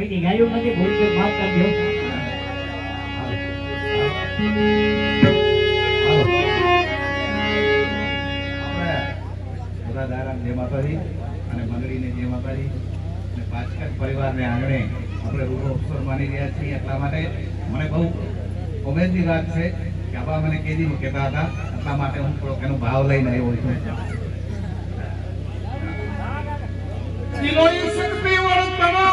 બાકી ગાયો નથી ભૂલ તો માફ કરજો જય માતાજી અને મંડળીને જય માતાજી અને પાછળ પરિવારને આંગણે આપણે રૂડો અવસર માની રહ્યા છીએ એટલા માટે મને બહુ ઉમેદની વાત છે કે આબા મને કેદી કહેતા હતા એટલા માટે હું થોડોક એનો ભાવ લઈને આવ્યો છું દિલોઈ શક્તિ વર્તનો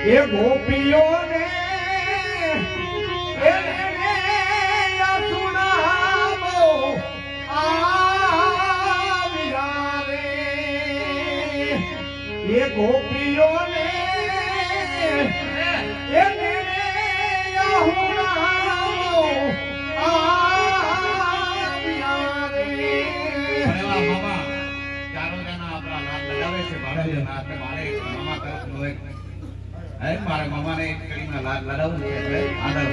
એ ગોપીઓને એ ગોપીઓને મારા મામાને એક કડીમાં લાડ લડાવું છે એટલે આદર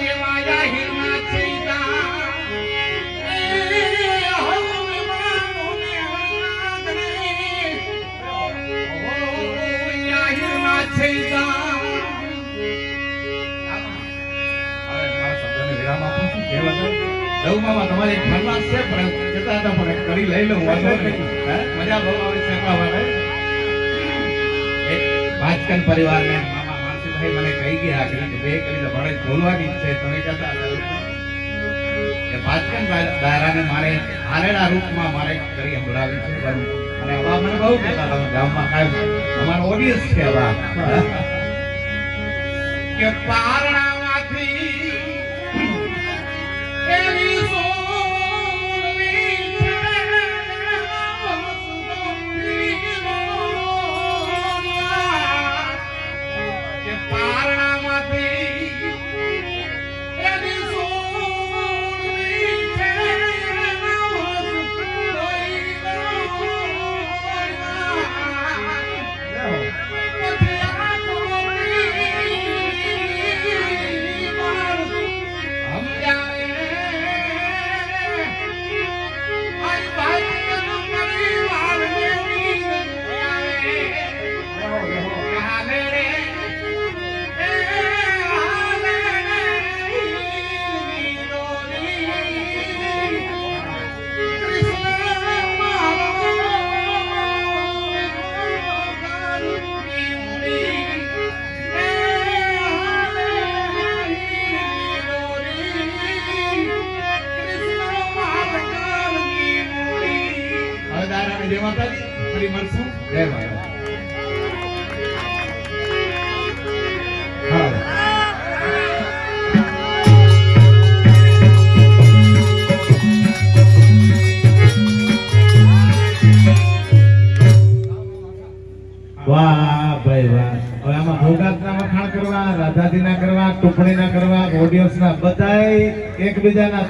એવા છે પણ જતા હતા પણ કરી લઈ લઉં વાંધો નહીં. હે? મજા બહુ આવે છે એટલા માટે. એક ભાજકન પરિવારને મામા માનસીભાઈ મને કહી ગયા કે બે કરી તો ભણે બોલવાની જ છે તમે કહેતા હતા કે ભાજકન દાયરાને મારે હાલેડા રૂપમાં મારે કરી સંભળાવી છે બરું. અને હવા મને બહુ કહેતા હતા ગામમાં કાંઈ અમારો ઓડિયન્સ છે હવા કે પારણામાંથી એવી સોનવી છે કે પારણામાંથી એવી સોનવી છે જય માતાજી. ફરી મળશું. જય માતાજી. હા. વાહ ભાઈ વાહ. હવે આમાં ભોગાતના વખાણ કરવા, રાધાજીના કરવા, ટુકડીના કરવા, ઓડિયન્સના બધાય એકબીજાના